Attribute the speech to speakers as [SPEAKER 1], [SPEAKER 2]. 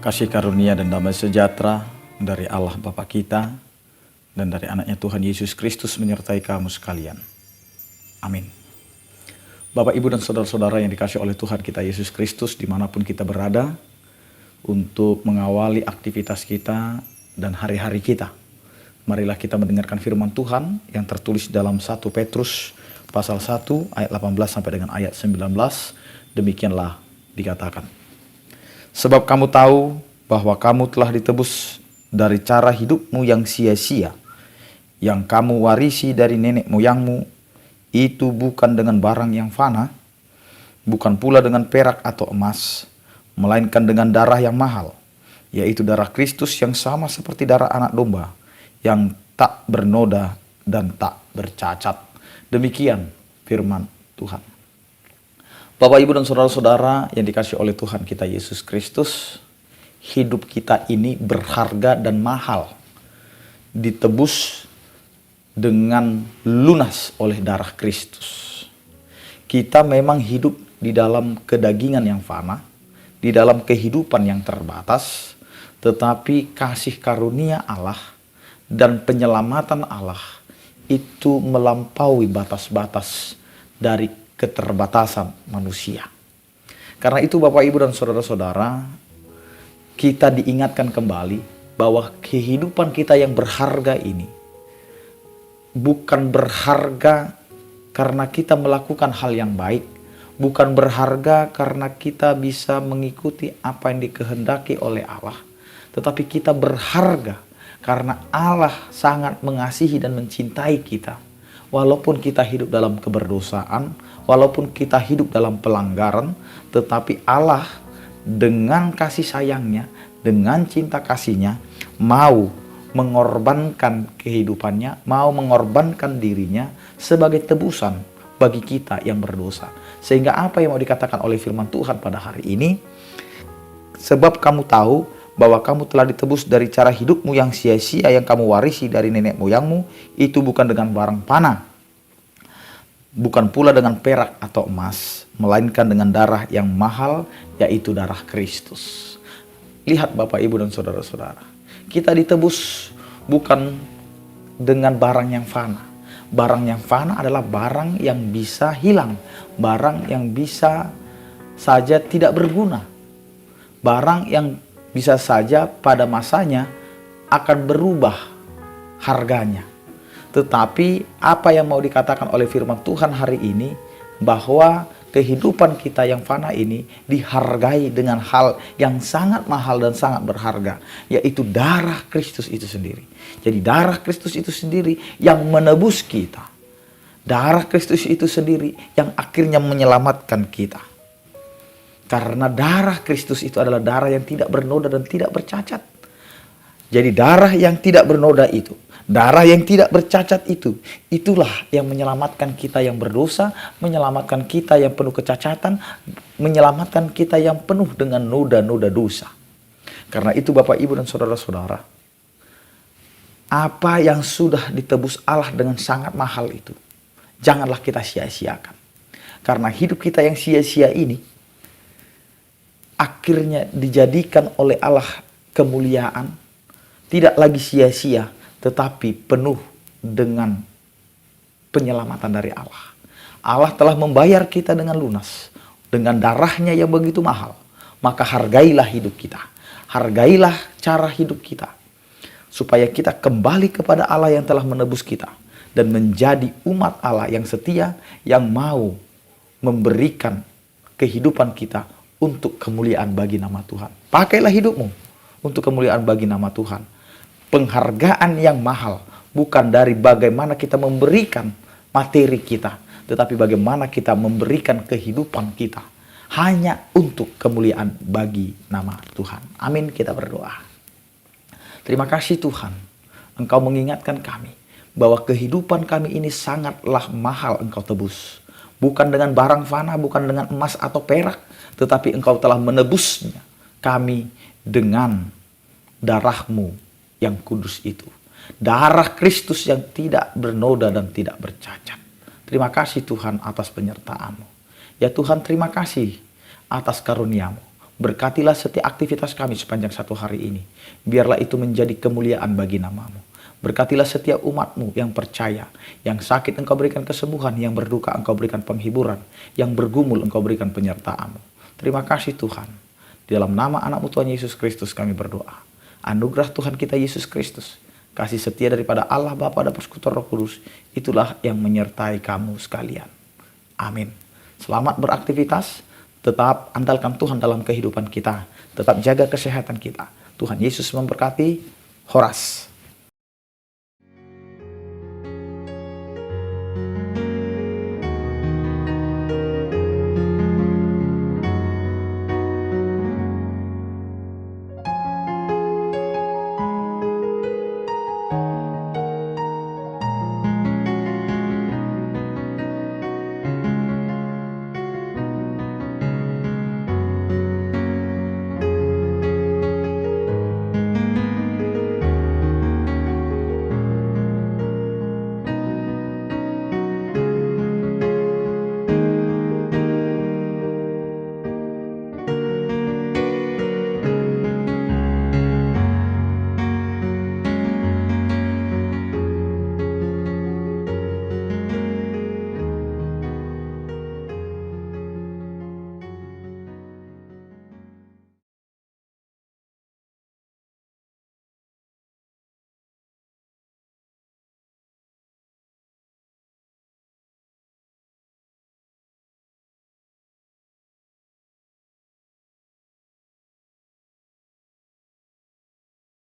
[SPEAKER 1] Kasih karunia dan damai sejahtera dari Allah Bapa kita dan dari anaknya Tuhan Yesus Kristus menyertai kamu sekalian. Amin. Bapak, Ibu, dan saudara-saudara yang dikasihi oleh Tuhan kita Yesus Kristus dimanapun kita berada, untuk mengawali aktivitas kita dan hari-hari kita, marilah kita mendengarkan firman Tuhan yang tertulis dalam 1 Petrus pasal 1 ayat 18 sampai dengan ayat 19. Demikianlah dikatakan. Sebab kamu tahu bahwa kamu telah ditebus dari cara hidupmu yang sia-sia, yang kamu warisi dari nenek moyangmu, itu bukan dengan barang yang fana, bukan pula dengan perak atau emas, melainkan dengan darah yang mahal, yaitu darah Kristus yang sama seperti darah anak domba, yang tak bernoda dan tak bercacat. Demikian firman Tuhan. Bapak, Ibu, dan saudara-saudara yang dikasihi oleh Tuhan kita Yesus Kristus, hidup kita ini berharga dan mahal, ditebus dengan lunas oleh darah Kristus. Kita memang hidup di dalam kedagingan yang fana, di dalam kehidupan yang terbatas, tetapi kasih karunia Allah dan penyelamatan Allah itu melampaui batas-batas dari keterbatasan manusia. Karena itu Bapak, Ibu, dan saudara-saudara, kita diingatkan kembali bahwa kehidupan kita yang berharga ini bukan berharga karena kita melakukan hal yang baik, bukan berharga karena kita bisa mengikuti apa yang dikehendaki oleh Allah, tetapi kita berharga karena Allah sangat mengasihi dan mencintai kita. Walaupun kita hidup dalam keberdosaan, walaupun kita hidup dalam pelanggaran, tetapi Allah dengan kasih sayangnya, dengan cinta kasihnya, mau mengorbankan kehidupannya, mau mengorbankan dirinya sebagai tebusan bagi kita yang berdosa. Sehingga apa yang mau dikatakan oleh firman Tuhan pada hari ini, sebab kamu tahu bahwa kamu telah ditebus dari cara hidupmu yang sia-sia yang kamu warisi dari nenek moyangmu, itu bukan dengan barang fana, bukan pula dengan perak atau emas, melainkan dengan darah yang mahal, yaitu darah Kristus. Lihat Bapak, Ibu, dan saudara-saudara, kita ditebus bukan dengan barang yang fana. Barang yang fana adalah barang yang bisa hilang, barang yang bisa saja tidak berguna, barang yang bisa saja pada masanya akan berubah harganya. Tetapi apa yang mau dikatakan oleh firman Tuhan hari ini, bahwa kehidupan kita yang fana ini dihargai dengan hal yang sangat mahal dan sangat berharga, yaitu darah Kristus itu sendiri. Jadi darah Kristus itu sendiri yang menebus kita. Darah Kristus itu sendiri yang akhirnya menyelamatkan kita. Karena darah Kristus itu adalah darah yang tidak bernoda dan tidak bercacat. Jadi darah yang tidak bernoda itu, darah yang tidak bercacat itu, itulah yang menyelamatkan kita yang berdosa, menyelamatkan kita yang penuh kecacatan, menyelamatkan kita yang penuh dengan noda-noda dosa. Karena itu Bapak, Ibu, dan saudara-saudara, apa yang sudah ditebus Allah dengan sangat mahal itu, janganlah kita sia-siakan. Karena hidup kita yang sia-sia ini akhirnya dijadikan oleh Allah kemuliaan, tidak lagi sia-sia, tetapi penuh dengan penyelamatan dari Allah. Allah telah membayar kita dengan lunas, dengan darahnya yang begitu mahal. Maka hargailah hidup kita, hargailah cara hidup kita, supaya kita kembali kepada Allah yang telah menebus kita, dan menjadi umat Allah yang setia, yang mau memberikan kehidupan kita untuk kemuliaan bagi nama Tuhan. Pakailah hidupmu untuk kemuliaan bagi nama Tuhan. Penghargaan yang mahal bukan dari bagaimana kita memberikan materi kita, tetapi bagaimana kita memberikan kehidupan kita hanya untuk kemuliaan bagi nama Tuhan. Amin, kita berdoa. Terima kasih Tuhan, Engkau mengingatkan kami bahwa kehidupan kami ini sangatlah mahal Engkau tebus. Bukan dengan barang fana, bukan dengan emas atau perak, tetapi Engkau telah menebusnya kami dengan darah-Mu yang kudus itu. Darah Kristus yang tidak bernoda dan tidak bercacat. Terima kasih Tuhan atas penyertaan-Mu. Ya Tuhan, terima kasih atas karunia-Mu. Berkatilah setiap aktivitas kami sepanjang satu hari ini. Biarlah itu menjadi kemuliaan bagi nama-Mu. Berkatilah setiap umat-Mu yang percaya. Yang sakit Engkau berikan kesembuhan, yang berduka Engkau berikan penghiburan, yang bergumul Engkau berikan penyertaan-Mu. Terima kasih Tuhan. Di dalam nama anak-Mu Tuhan Yesus Kristus kami berdoa. Anugerah Tuhan kita Yesus Kristus, kasih setia daripada Allah Bapa dan Persekutuan Roh Kudus, itulah yang menyertai kamu sekalian. Amin. Selamat beraktivitas. Tetap andalkan Tuhan dalam kehidupan kita. Tetap jaga kesehatan kita. Tuhan Yesus memberkati. Horas.